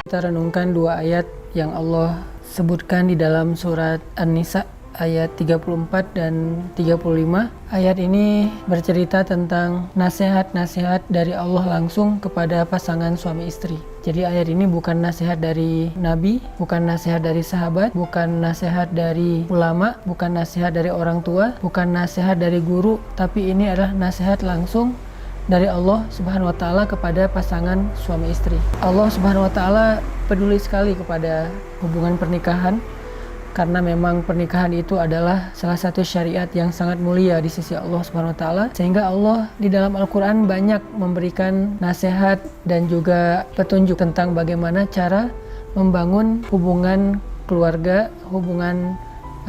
Kita renungkan dua ayat yang Allah sebutkan di dalam surat An-Nisa ayat 34 dan 35. Ayat ini bercerita tentang nasihat-nasihat dari Allah langsung kepada pasangan suami istri. Jadi ayat ini bukan nasihat dari Nabi, bukan nasihat dari sahabat, bukan nasihat dari ulama, bukan nasihat dari orang tua, bukan nasihat dari guru, tapi ini adalah nasihat langsung dari Allah Subhanahu wa taala kepada pasangan suami istri. Allah Subhanahu wa taala peduli sekali kepada hubungan pernikahan, karena memang pernikahan itu adalah salah satu syariat yang sangat mulia di sisi Allah Subhanahu wa taala, sehingga Allah di dalam Al-Qur'an banyak memberikan nasihat dan juga petunjuk tentang bagaimana cara membangun hubungan keluarga, hubungan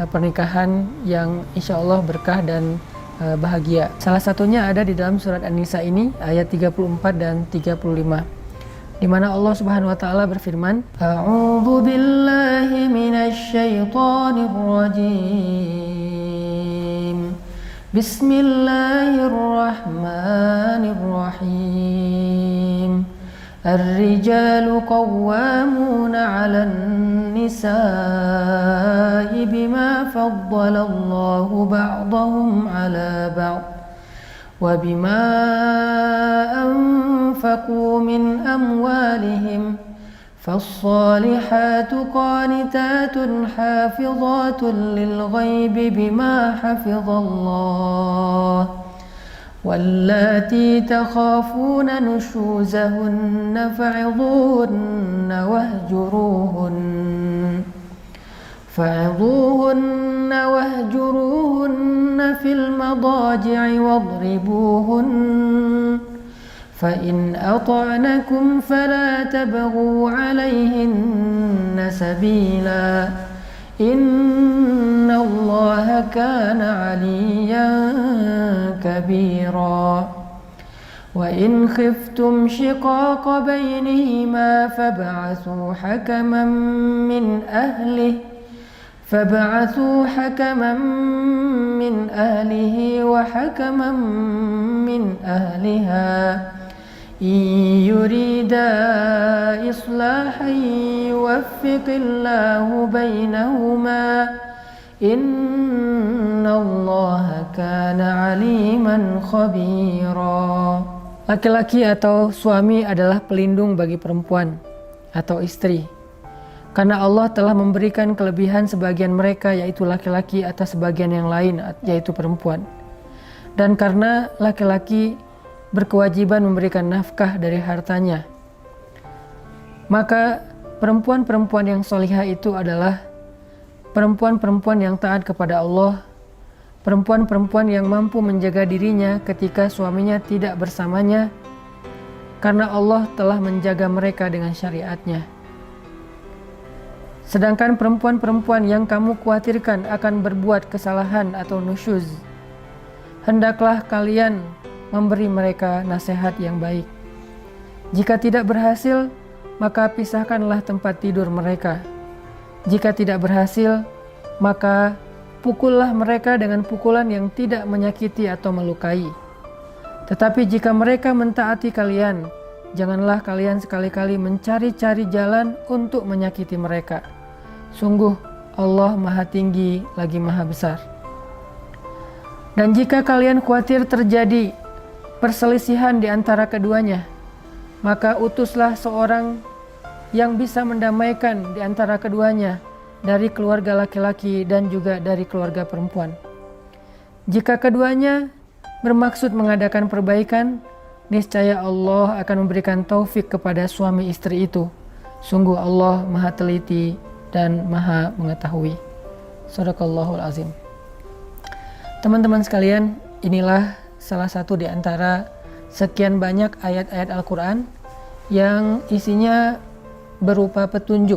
pernikahan yang insya Allah berkah dan bahagia. Salah satunya ada di dalam surat An-Nisa ini ayat 34 dan 35. Di mana Allah Subhanahu wa taala berfirman, A'udzu billahi minasy syaithanir rajim. Bismillahirrahmanirrahim. Ar-rijalu qawwamuna 'alan nisa'i bima faddalallahu ba'dahum 'ala ba'd وبما أنفقوا من أموالهم فالصالحات قانتات حافظات للغيب بما حفظ الله واللاتي تخافون نشوزهن فعظوهن واهجروهن في المضاجع واضربوهن فإن أطعنكم فلا تبغوا عليهن سبيلا إن الله كان عليا كبيرا وإن خفتم شقاق بينهما فابعثوا حكما من أهله وحكما من أهلها إن يريدا إصلاحا يوفق الله بينهما إن الله كان عليما خبيرا. Laki-laki atau suami adalah pelindung bagi perempuan atau istri, karena Allah telah memberikan kelebihan sebagian mereka, yaitu laki-laki, atas sebagian yang lain, yaitu perempuan. Dan karena laki-laki berkewajiban memberikan nafkah dari hartanya, maka perempuan-perempuan yang solihah itu adalah perempuan-perempuan yang taat kepada Allah, perempuan-perempuan yang mampu menjaga dirinya ketika suaminya tidak bersamanya, karena Allah telah menjaga mereka dengan syariatnya. Sedangkan perempuan-perempuan yang kamu khawatirkan akan berbuat kesalahan atau nusyuz, hendaklah kalian memberi mereka nasihat yang baik. Jika tidak berhasil, maka pisahkanlah tempat tidur mereka. Jika tidak berhasil, maka pukullah mereka dengan pukulan yang tidak menyakiti atau melukai. Tetapi jika mereka mentaati kalian, janganlah kalian sekali-kali mencari-cari jalan untuk menyakiti mereka. Sungguh Allah Maha Tinggi lagi Maha Besar. Dan jika kalian khawatir terjadi perselisihan di antara keduanya, maka utuslah seorang yang bisa mendamaikan di antara keduanya dari keluarga laki-laki dan juga dari keluarga perempuan. Jika keduanya bermaksud mengadakan perbaikan, niscaya Allah akan memberikan taufik kepada suami istri itu. Sungguh Allah Maha Teliti dan Maha Mengetahui. Shadaqallahul Azim. Teman-teman sekalian, inilah salah satu di antara sekian banyak ayat-ayat Al-Quran yang isinya berupa petunjuk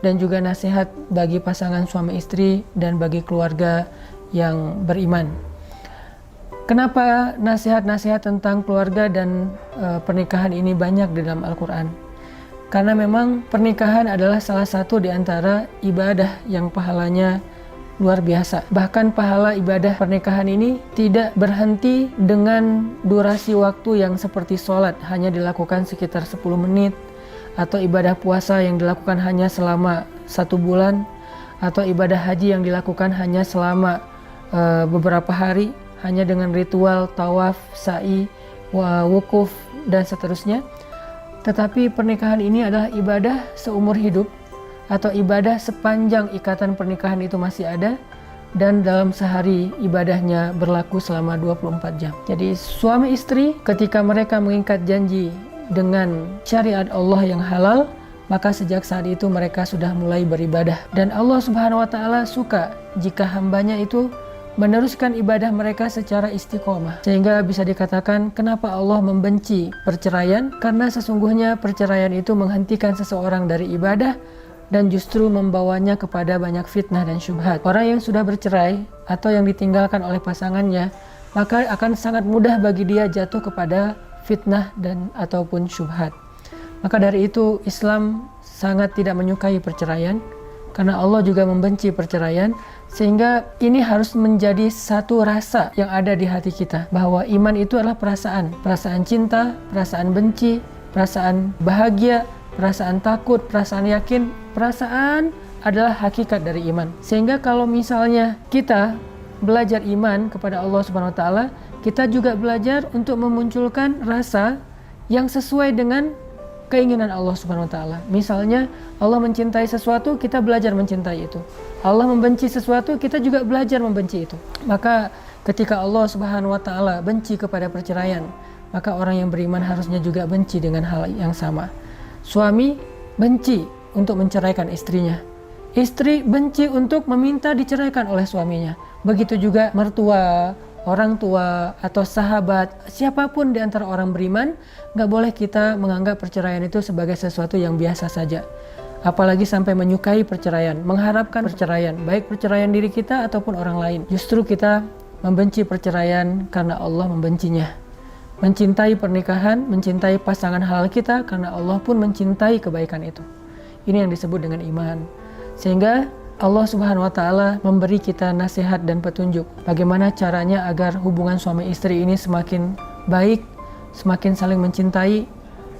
dan juga nasihat bagi pasangan suami istri dan bagi keluarga yang beriman. Kenapa nasihat-nasihat tentang keluarga dan pernikahan ini banyak di dalam Al-Quran? Karena memang pernikahan adalah salah satu di antara ibadah yang pahalanya luar biasa. Bahkan pahala ibadah pernikahan ini tidak berhenti dengan durasi waktu yang seperti sholat hanya dilakukan sekitar 10 menit, atau ibadah puasa yang dilakukan hanya selama 1 bulan, atau ibadah haji yang dilakukan hanya selama beberapa hari, hanya dengan ritual tawaf, sa'i, wukuf, dan seterusnya. Tetapi pernikahan ini adalah ibadah seumur hidup, atau ibadah sepanjang ikatan pernikahan itu masih ada, dan dalam sehari ibadahnya berlaku selama 24 jam. Jadi suami istri ketika mereka mengikat janji dengan syariat Allah yang halal, maka sejak saat itu mereka sudah mulai beribadah. Dan Allah Subhanahu wa Ta'ala suka jika hambanya itu meneruskan ibadah mereka secara istiqomah. Sehingga bisa dikatakan kenapa Allah membenci perceraian, karena sesungguhnya perceraian itu menghentikan seseorang dari ibadah dan justru membawanya kepada banyak fitnah dan syubhat. Orang yang sudah bercerai atau yang ditinggalkan oleh pasangannya, maka akan sangat mudah bagi dia jatuh kepada fitnah dan ataupun syubhat. Maka dari itu Islam sangat tidak menyukai perceraian, karena Allah juga membenci perceraian. Sehingga ini harus menjadi satu rasa yang ada di hati kita, bahwa iman itu adalah perasaan cinta, perasaan benci, perasaan bahagia, perasaan takut, perasaan yakin. Perasaan adalah hakikat dari iman. Sehingga kalau misalnya kita belajar iman kepada Allah Subhanahu wa Ta'ala, kita juga belajar untuk memunculkan rasa yang sesuai dengan keinginan Allah Subhanahu wa Ta'ala. Misalnya Allah mencintai sesuatu, kita belajar mencintai itu. Allah membenci sesuatu, kita juga belajar membenci itu. Maka ketika Allah Subhanahu wa Ta'ala benci kepada perceraian, maka orang yang beriman harusnya juga benci dengan hal yang sama. Suami benci untuk menceraikan istrinya. Istri benci untuk meminta diceraikan oleh suaminya. Begitu juga mertua, orang tua, atau sahabat, siapapun di antara orang beriman, nggak boleh kita menganggap perceraian itu sebagai sesuatu yang biasa saja. Apalagi sampai menyukai perceraian, mengharapkan perceraian, baik perceraian diri kita ataupun orang lain. Justru kita membenci perceraian karena Allah membencinya. Mencintai pernikahan, mencintai pasangan halal kita karena Allah pun mencintai kebaikan itu. Ini yang disebut dengan iman. Sehingga Allah Subhanahu wa Ta'ala memberi kita nasihat dan petunjuk bagaimana caranya agar hubungan suami istri ini semakin baik, semakin saling mencintai,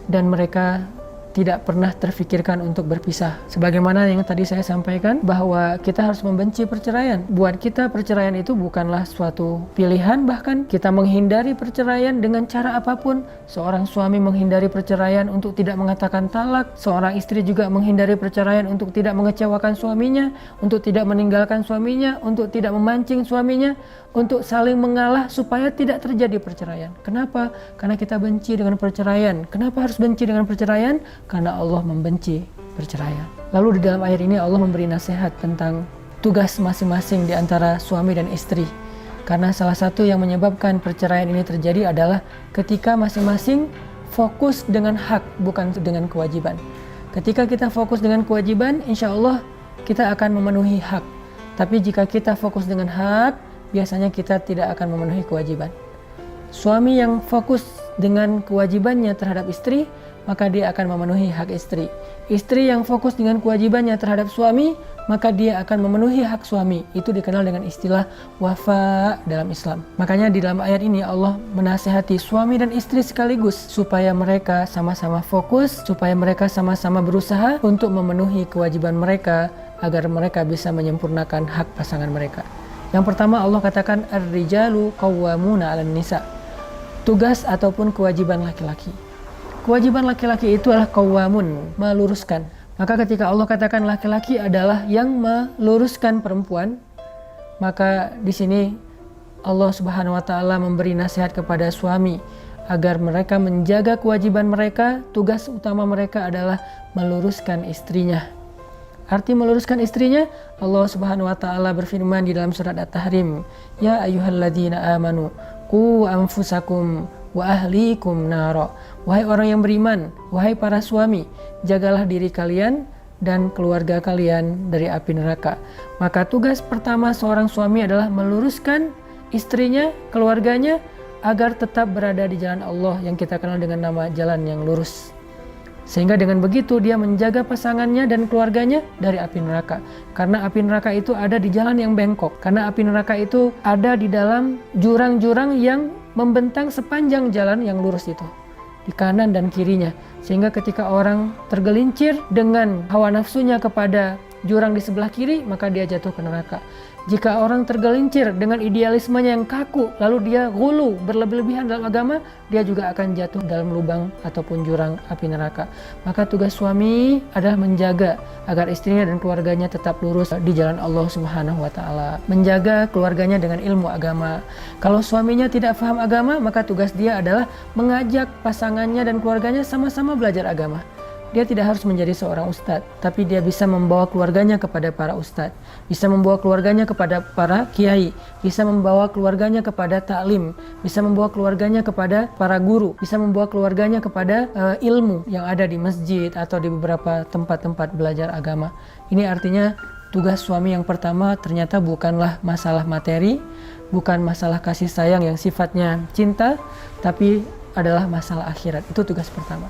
dan mereka tidak pernah terfikirkan untuk berpisah. Sebagaimana yang tadi saya sampaikan, bahwa kita harus membenci perceraian. Buat kita perceraian itu bukanlah suatu pilihan, bahkan kita menghindari perceraian dengan cara apapun. Seorang suami menghindari perceraian untuk tidak mengatakan talak, seorang istri juga menghindari perceraian untuk tidak mengecewakan suaminya, untuk tidak meninggalkan suaminya, untuk tidak memancing suaminya, untuk saling mengalah supaya tidak terjadi perceraian. Kenapa? Karena kita benci dengan perceraian. Kenapa harus benci dengan perceraian? Karena Allah membenci perceraian. Lalu di dalam ayat ini Allah memberi nasihat tentang tugas masing-masing di antara suami dan istri. Karena salah satu yang menyebabkan perceraian ini terjadi adalah ketika masing-masing fokus dengan hak, bukan dengan kewajiban. Ketika kita fokus dengan kewajiban, insya Allah kita akan memenuhi hak. Tapi jika kita fokus dengan hak, biasanya kita tidak akan memenuhi kewajiban. Suami yang fokus dengan kewajibannya terhadap istri, maka dia akan memenuhi hak istri. Istri yang fokus dengan kewajibannya terhadap suami, maka dia akan memenuhi hak suami. Itu dikenal dengan istilah wafa dalam Islam. Makanya di dalam ayat ini Allah menasihati suami dan istri sekaligus supaya mereka sama-sama fokus, supaya mereka sama-sama berusaha untuk memenuhi kewajiban mereka agar mereka bisa menyempurnakan hak pasangan mereka. Yang pertama Allah katakan ar-rijalu qawwamuna 'alan nisa. Tugas ataupun kewajiban laki-laki. Kewajiban laki-laki itu adalah qawwamun, meluruskan. Maka ketika Allah katakan laki-laki adalah yang meluruskan perempuan, maka di sini Allah Subhanahu wa Ta'ala memberi nasihat kepada suami agar mereka menjaga kewajiban mereka. Tugas utama mereka adalah meluruskan istrinya. Arti meluruskan istrinya, Allah Subhanahu wa Ta'ala berfirman di dalam surat At-Tahrim, ya ayyuhalladzina amanu qu anfusakum wa ahlikum nara. Wahai orang yang beriman, wahai para suami, jagalah diri kalian dan keluarga kalian dari api neraka. Maka tugas pertama seorang suami adalah meluruskan istrinya, keluarganya, agar tetap berada di jalan Allah yang kita kenal dengan nama jalan yang lurus. Sehingga dengan begitu dia menjaga pasangannya dan keluarganya dari api neraka. Karena api neraka itu ada di jalan yang bengkok. Karena api neraka itu ada di dalam jurang-jurang yang membentang sepanjang jalan yang lurus itu, di kanan dan kirinya. Sehingga ketika orang tergelincir dengan hawa nafsunya kepada jurang di sebelah kiri, maka dia jatuh ke neraka. Jika orang tergelincir dengan idealismenya yang kaku, lalu dia ghulu, berlebih-lebihan dalam agama, dia juga akan jatuh dalam lubang ataupun jurang api neraka. Maka tugas suami adalah menjaga agar istrinya dan keluarganya tetap lurus di jalan Allah Subhanahu wa Ta'ala. Menjaga keluarganya dengan ilmu agama. Kalau suaminya tidak paham agama, maka tugas dia adalah mengajak pasangannya dan keluarganya sama-sama belajar agama. Dia tidak harus menjadi seorang ustadz, tapi dia bisa membawa keluarganya kepada para ustadz, bisa membawa keluarganya kepada para kiai, bisa membawa keluarganya kepada taklim, bisa membawa keluarganya kepada para guru, bisa membawa keluarganya kepada ilmu yang ada di masjid atau di beberapa tempat-tempat belajar agama. Ini artinya tugas suami yang pertama ternyata bukanlah masalah materi, bukan masalah kasih sayang yang sifatnya cinta, tapi adalah masalah akhirat. Itu tugas pertama.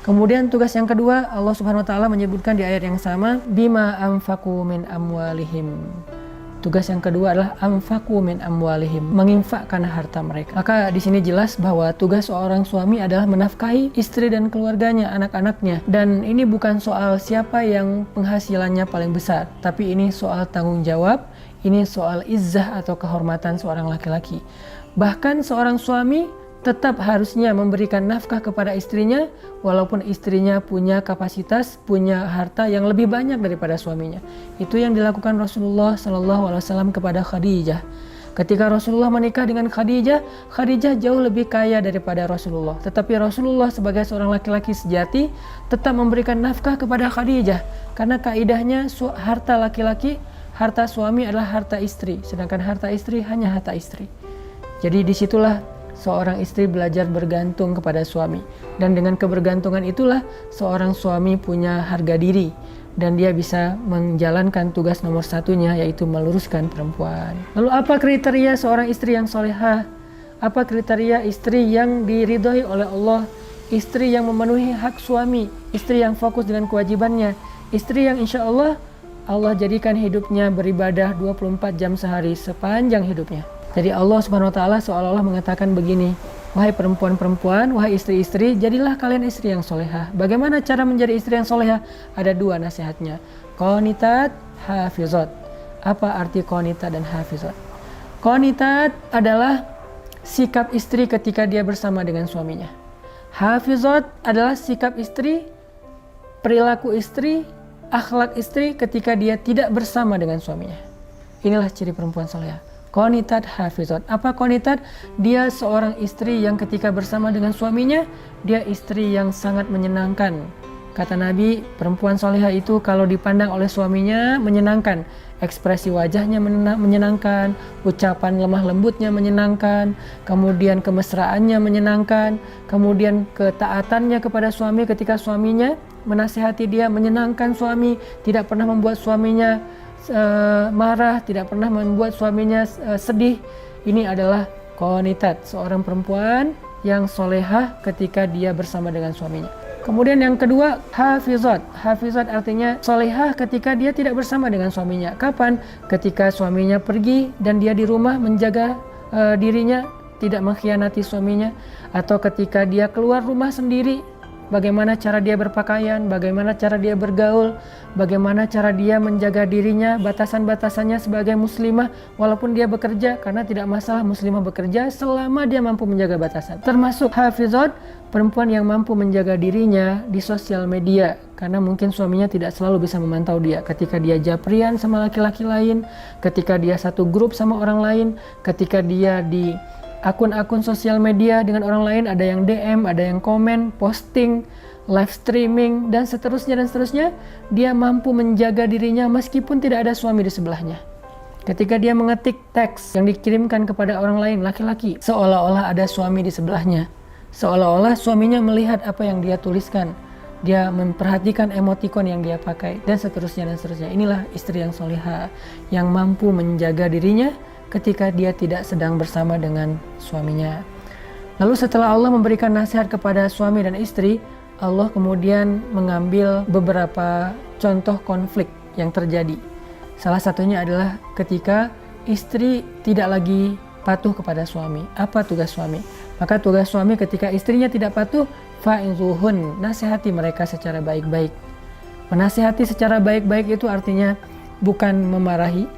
Kemudian tugas yang kedua, Allah Subhanahu wa Ta'ala menyebutkan di ayat yang sama, bima anfaqu min amwalihim. Tugas yang kedua adalah anfaqu min amwalihim, menginfakkan harta mereka. Maka di sini jelas bahwa tugas seorang suami adalah menafkahi istri dan keluarganya, anak-anaknya. Dan ini bukan soal siapa yang penghasilannya paling besar, tapi ini soal tanggung jawab, ini soal izzah atau kehormatan seorang laki-laki. Bahkan seorang suami tetap harusnya memberikan nafkah kepada istrinya walaupun istrinya punya kapasitas, punya harta yang lebih banyak daripada suaminya. Itu yang dilakukan Rasulullah SAW kepada Khadijah. Ketika Rasulullah menikah dengan Khadijah, Khadijah jauh lebih kaya daripada Rasulullah. Tetapi Rasulullah sebagai seorang laki-laki sejati tetap memberikan nafkah kepada Khadijah. Karena kaidahnya harta laki-laki, harta suami adalah harta istri. Sedangkan harta istri hanya harta istri. Jadi disitulah seorang istri belajar bergantung kepada suami. Dan dengan kebergantungan itulah seorang suami punya harga diri. Dan dia bisa menjalankan tugas nomor satunya, yaitu meluruskan perempuan. Lalu apa kriteria seorang istri yang solehah? Apa kriteria istri yang diridhoi oleh Allah? Istri yang memenuhi hak suami. Istri yang fokus dengan kewajibannya. Istri yang insya Allah jadikan hidupnya beribadah 24 jam sehari sepanjang hidupnya. Jadi Allah Subhanahu wa Ta'ala seolah-olah mengatakan begini, wahai perempuan-perempuan, wahai istri-istri, jadilah kalian istri yang solehah. Bagaimana cara menjadi istri yang solehah? Ada dua nasihatnya, qanitat, hafizat. Apa arti qanitat dan hafizat? Qanitat adalah sikap istri ketika dia bersama dengan suaminya. Hafizat adalah sikap istri, perilaku istri, akhlak istri ketika dia tidak bersama dengan suaminya. Inilah ciri perempuan solehah. Qanitat hafizat. Apa qanitat? Dia seorang istri yang ketika bersama dengan suaminya, dia istri yang sangat menyenangkan. Kata Nabi, perempuan solehah itu kalau dipandang oleh suaminya menyenangkan. Ekspresi wajahnya menyenangkan, ucapan lemah lembutnya menyenangkan, kemudian kemesraannya menyenangkan, kemudian ketaatannya kepada suami ketika suaminya menasihati dia menyenangkan suami, tidak pernah membuat suaminya marah, tidak pernah membuat suaminya sedih. Ini adalah qanitat, seorang perempuan yang solehah ketika dia bersama dengan suaminya. Kemudian yang kedua, hafizat. Hafizat artinya solehah ketika dia tidak bersama dengan suaminya. Kapan? Ketika suaminya pergi dan dia di rumah menjaga dirinya, tidak mengkhianati suaminya. Atau ketika dia keluar rumah sendiri, bagaimana cara dia berpakaian, bagaimana cara dia bergaul, bagaimana cara dia menjaga dirinya, batasan-batasannya sebagai muslimah walaupun dia bekerja, karena tidak masalah muslimah bekerja selama dia mampu menjaga batasan. Termasuk hafizat, perempuan yang mampu menjaga dirinya di sosial media, karena mungkin suaminya tidak selalu bisa memantau dia. Ketika dia japrian sama laki-laki lain, ketika dia satu grup sama orang lain, ketika dia di akun-akun sosial media dengan orang lain, ada yang DM, ada yang komen, posting, live streaming, dan seterusnya, dia mampu menjaga dirinya meskipun tidak ada suami di sebelahnya. Ketika dia mengetik teks yang dikirimkan kepada orang lain, laki-laki, seolah-olah ada suami di sebelahnya. Seolah-olah suaminya melihat apa yang dia tuliskan. Dia memperhatikan emotikon yang dia pakai, dan seterusnya. Inilah istri yang solihah, yang mampu menjaga dirinya ketika dia tidak sedang bersama dengan suaminya. Lalu setelah Allah memberikan nasihat kepada suami dan istri, Allah kemudian mengambil beberapa contoh konflik yang terjadi. Salah satunya adalah ketika istri tidak lagi patuh kepada suami. Apa tugas suami? Maka tugas suami ketika istrinya tidak patuh, fa'inzuhun, nasihati mereka secara baik-baik. Menasihati secara baik-baik itu artinya bukan memarahi,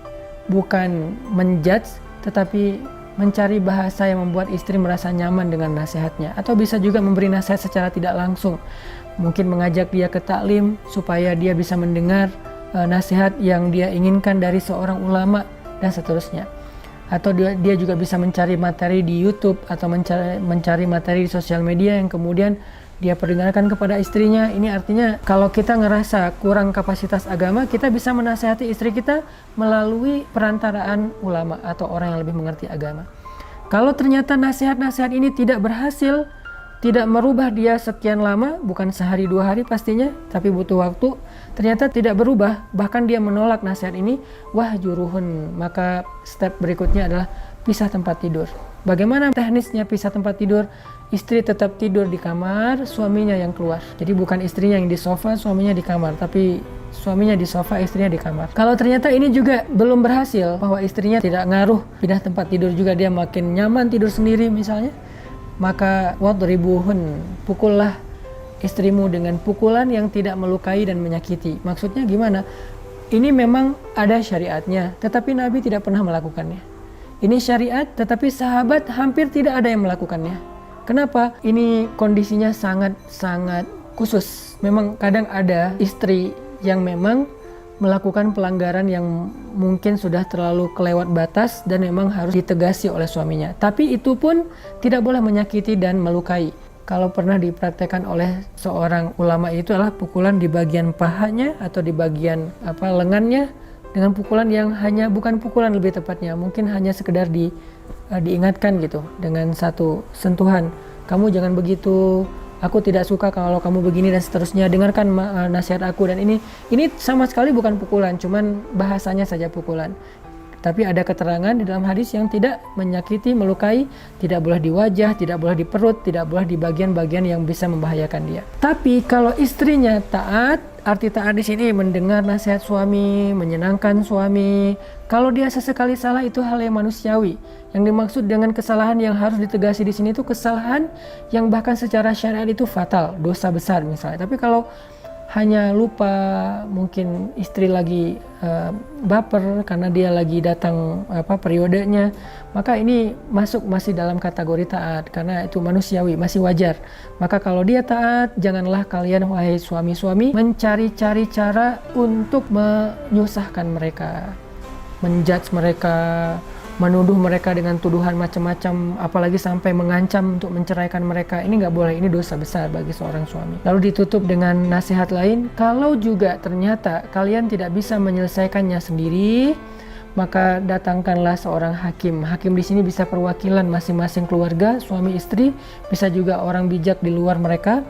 bukan menjudge, tetapi mencari bahasa yang membuat istri merasa nyaman dengan nasihatnya. Atau bisa juga memberi nasihat secara tidak langsung. Mungkin mengajak dia ke taklim supaya dia bisa mendengar nasihat yang dia inginkan dari seorang ulama dan seterusnya. Atau dia juga bisa mencari materi di YouTube atau mencari materi di sosial media yang kemudian dia perdengarkan kepada istrinya. Ini artinya kalau kita ngerasa kurang kapasitas agama, kita bisa menasihati istri kita melalui perantaraan ulama atau orang yang lebih mengerti agama. Kalau ternyata nasihat-nasihat ini tidak berhasil, tidak merubah dia sekian lama, bukan sehari 2 hari pastinya, tapi butuh waktu, ternyata tidak berubah, bahkan dia menolak nasihat ini, wahjuruhun, maka step berikutnya adalah pisah tempat tidur. Bagaimana teknisnya pisah tempat tidur? Istri tetap tidur di kamar, suaminya yang keluar. Jadi bukan istrinya yang di sofa, suaminya di kamar, tapi suaminya di sofa, istrinya di kamar. Kalau ternyata ini juga belum berhasil, bahwa istrinya tidak ngaruh pindah tempat tidur juga, dia makin nyaman tidur sendiri misalnya, maka wadribuhun, pukullah istrimu dengan pukulan yang tidak melukai dan menyakiti. Maksudnya gimana? Ini memang ada syariatnya, tetapi Nabi tidak pernah melakukannya. Ini syariat, tetapi sahabat hampir tidak ada yang melakukannya. Kenapa? Ini kondisinya sangat-sangat khusus. Memang kadang ada istri yang memang melakukan pelanggaran yang mungkin sudah terlalu kelewat batas dan memang harus ditegasi oleh suaminya. Tapi itu pun tidak boleh menyakiti dan melukai. Kalau pernah dipraktekkan oleh seorang ulama itu adalah pukulan di bagian pahanya atau di bagian lengannya dengan pukulan yang hanya bukan pukulan lebih tepatnya, mungkin hanya sekedar diingatkan gitu dengan satu sentuhan. Kamu jangan begitu, aku tidak suka kalau kamu begini dan seterusnya, dengarkan nasihat aku. Dan ini sama sekali bukan pukulan, cuman bahasanya saja pukulan. Tapi ada keterangan di dalam hadis yang tidak menyakiti, melukai, tidak boleh di wajah, tidak boleh di perut, tidak boleh di bagian-bagian yang bisa membahayakan dia. Tapi kalau istrinya taat, arti taat di sini mendengar nasihat suami, menyenangkan suami. Kalau dia sesekali salah itu hal yang manusiawi. Yang dimaksud dengan kesalahan yang harus ditegasi di sini itu kesalahan yang bahkan secara syariat itu fatal, dosa besar misalnya. Tapi kalau hanya lupa, mungkin istri lagi baper karena dia lagi datang periodenya, maka ini masih dalam kategori taat karena itu manusiawi, masih wajar. Maka kalau dia taat, janganlah kalian wahai suami-suami mencari-cari cara untuk menyusahkan mereka, menjudge mereka, menuduh mereka dengan tuduhan macam-macam, apalagi sampai mengancam untuk menceraikan mereka. Ini nggak boleh, ini dosa besar bagi seorang suami. Lalu ditutup dengan nasihat lain, kalau juga ternyata kalian tidak bisa menyelesaikannya sendiri, maka datangkanlah seorang hakim. Hakim di sini bisa perwakilan masing-masing keluarga, suami istri, bisa juga orang bijak di luar mereka,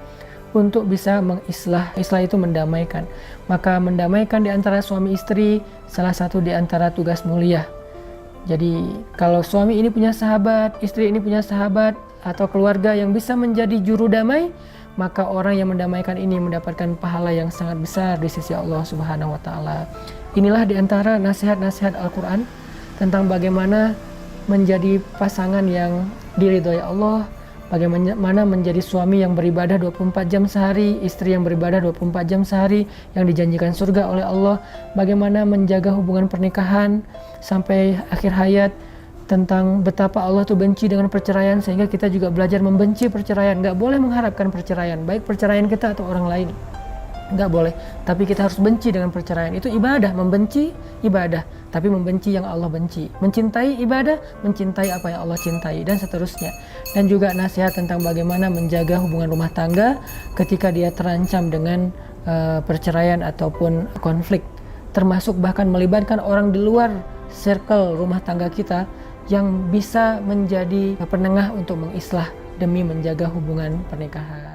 untuk bisa mengislah. Islah itu mendamaikan. Maka mendamaikan di antara suami istri salah satu di antara tugas mulia. Jadi kalau suami ini punya sahabat, istri ini punya sahabat atau keluarga yang bisa menjadi juru damai, maka orang yang mendamaikan ini mendapatkan pahala yang sangat besar di sisi Allah Subhanahu wa taala. Inilah di antara nasihat-nasihat Al-Qur'an tentang bagaimana menjadi pasangan yang diridhoi Allah, bagaimana menjadi suami yang beribadah 24 jam sehari, istri yang beribadah 24 jam sehari, yang dijanjikan surga oleh Allah, bagaimana menjaga hubungan pernikahan sampai akhir hayat, tentang betapa Allah tuh benci dengan perceraian, sehingga kita juga belajar membenci perceraian. Nggak boleh mengharapkan perceraian, baik perceraian kita atau orang lain, nggak boleh. Tapi kita harus benci dengan perceraian. Itu ibadah, membenci ibadah, tapi membenci yang Allah benci. Mencintai ibadah, mencintai apa yang Allah cintai, dan seterusnya. Dan juga nasihat tentang bagaimana menjaga hubungan rumah tangga ketika dia terancam dengan perceraian ataupun konflik, termasuk bahkan melibatkan orang di luar circle rumah tangga kita yang bisa menjadi penengah untuk mengislah demi menjaga hubungan pernikahan.